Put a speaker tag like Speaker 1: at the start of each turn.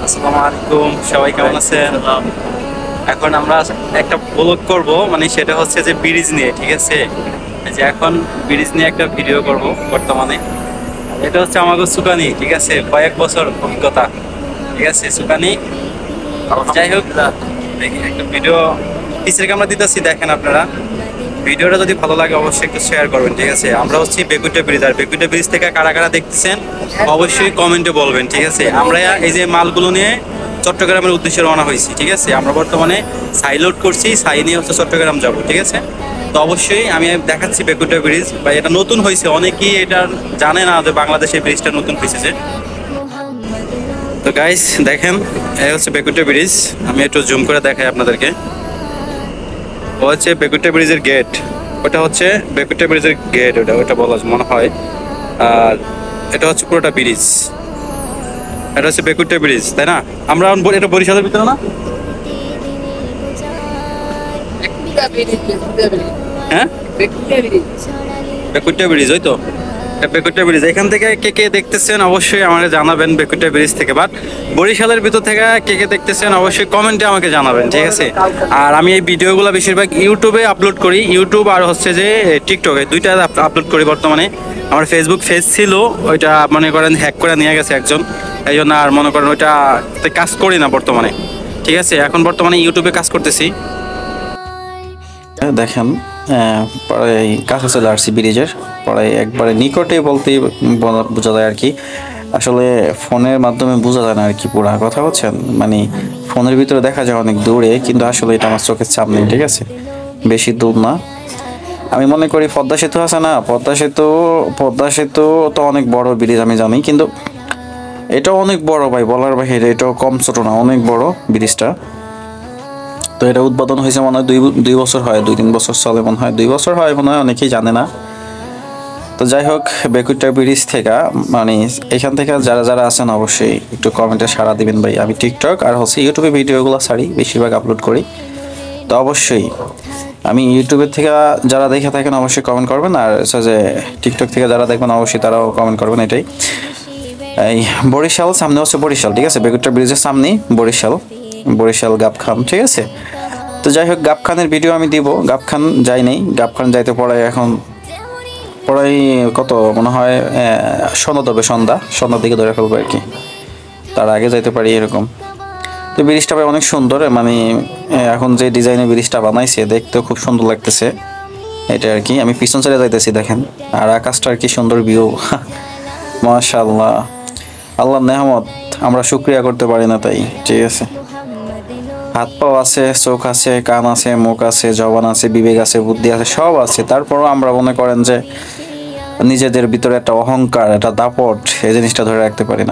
Speaker 1: আসসালামু আলাইকুম, সবাই কেমন আছেন? এখন আমরা একটা ব্লগ করব, মানে সেটা হচ্ছে যে ব্রিজ নিয়ে, ঠিক আছে? এই যে এখন ব্রিজ নিয়ে একটা ভিডিও করব বর্তমানে। এটা হচ্ছে আমাকে সুকানি, ঠিক আছে, কয়েক বছর অভিজ্ঞতা, ঠিক আছে সুকানি। যাই হোক, দেখি একটা ভিডিও পিসের ক্যামেরা দিতেছি, দেখেন আপনারা। ভিডিওটা যদি ভালো লাগে অবশ্যই একটু শেয়ার করবেন, ঠিক আছে? আমরা হচ্ছি বেকুটা ব্রিজ, আর বেকুটা ব্রিজ থেকে কারা কারা দেখতেছেন অবশ্যই কমেন্টে বলবেন, ঠিক আছে? আমরা এই যে মালগুলো নিয়ে চট্টগ্রামের উদ্দেশ্যে রওনা হয়েছি, ঠিক আছে? আমরা বর্তমানে সাই লোড করছি, সাই নিয়ে হচ্ছে চট্টগ্রাম যাব, ঠিক আছে? তো অবশ্যই আমি দেখাচ্ছি বেকুটা ব্রিজ, বা এটা নতুন হয়েছে, অনেকেই এটা জানে না যে বাংলাদেশে ব্রিজটা নতুন হয়েছে। তো গাইস দেখেন, এই হচ্ছে বেকুটা ব্রিজ। আমি একটু জুম করে দেখাই আপনাদেরকে। ও হচ্ছে বেকুটা ব্রিজের গেট, ওটা হচ্ছে বেকুটা ব্রিজের গেট, ওটা বলা মনে হয়। আর এটা হচ্ছে পুরোটা ব্রিজ, এটা হচ্ছে বেকুটা ব্রিজ, তাই না? আমরা এটা বরিশালের ভিতরে না? হ্যাঁ, বেকুটা ব্রিজ, ওই তো বেকুটা ব্রিজ। এখান থেকে কে কে দেখতেছেন অবশ্যই আমাকে জানাবেন, বেকুটা ব্রিজ থেকে। বাট বরিশালের ভিতর থেকে কে কে দেখতেছেন অবশ্যই কমেন্টে আমাকে জানাবেন, ঠিক আছে? আর আমি এই ভিডিওগুলো বেশিরভাগ ইউটিউবে আপলোড করি, ইউটিউব আর হচ্ছে যে টিকটকে, দুইটা আপলোড করি বর্তমানে। আমার ফেসবুক পেজ ছিল, ওইটা মনে করেন হ্যাক করে নিয়ে গেছে একজন, এই জন্য আর মনে করেন ওইটা কাজ করি না বর্তমানে, ঠিক আছে? এখন বর্তমানে ইউটিউবে কাজ করতেছি। দেখেন, প্রায় কাছে চলে আসছি ব্রিজের, প্রায় একবারে নিকটে বলতে বোঝা যায় আর কি। আসলে ফোনের মাধ্যমে বোঝা যায় না আর কি, পুরা কথা হচ্ছেন, মানে ফোনের ভিতরে দেখা যায় অনেক দূরে, কিন্তু আসলে এটা আমার চোখের সামনে, ঠিক আছে? বেশি দূর না। আমি মনে করি পদ্মা সেতু আছে না, পদ্মা সেতু তো অনেক বড় ব্রিজ আমি জানি, কিন্তু এটাও অনেক বড় ভাই, বলার বাহিরে। এটাও কম ছোট না, অনেক বড় ব্রিজটা। তো এটা উদ্বোধন হয়েছে মনে হয় দুই বছর হয়, 2-3 বছর চলে মনে হয়, 2 বছর হয় মনে হয়, অনেকেই জানে না। তো যাই হোক, বেকুটা ব্রিজ থেকে, মানে এখান থেকে যারা যারা আছেন অবশ্যই একটু কমেন্টে সাড়া দিবেন ভাই। আমি টিকটক আর হচ্ছে ইউটিউবে ভিডিওগুলো ছাড়ি, বেশিরভাগ আপলোড করি। তো অবশ্যই আমি ইউটিউবের থেকে যারা দেখে থাকেন অবশ্যই কমেন্ট করবেন, আর হচ্ছে যে টিকটক থেকে যারা দেখবেন অবশ্যই তারাও কমেন্ট করবেন। এটাই এই বরিশাল, সামনে হচ্ছে বরিশাল, ঠিক আছে? বেকুটা ব্রিজের সামনে বরিশাল গাবখান, ঠিক আছে? তো যাই হোক, গাবখানের ভিডিও আমি দিব। গাবখান যাই নাই, গাবখান যাইতে পড়ে এখন প্রায় কত মনে হয় সন্ধ্যার দিকে ধরে ফেলবো আর কি, তার আগে যাইতে পারি এরকম। তো ব্রিজটা ভাই অনেক সুন্দর, মানে এখন যে ডিজাইনের ব্রিজটা বানাইছে দেখতেও খুব সুন্দর লাগতেছে, এটা আর কি। আমি পিছন সাইডে যাইতেছি, দেখেন, আর আকাশটার কি সুন্দর ভিউ মাশাআল্লাহ, আল্লাহর নেয়ামত, আমরা শুকরিয়া করতে পারি না তাই, ঠিক আছে? হাত পাও আছে, চোখ আছে, কান আছে, মুখ আছে, জবান আছে, বিবেক আছে, বুদ্ধি আছে, সব আছে, তারপরও আমরা মনে করেন যে নিজেদের ভিতরে একটা অহংকার, একটা দাপট, এই জিনিসটা ধরে রাখতে পারি না।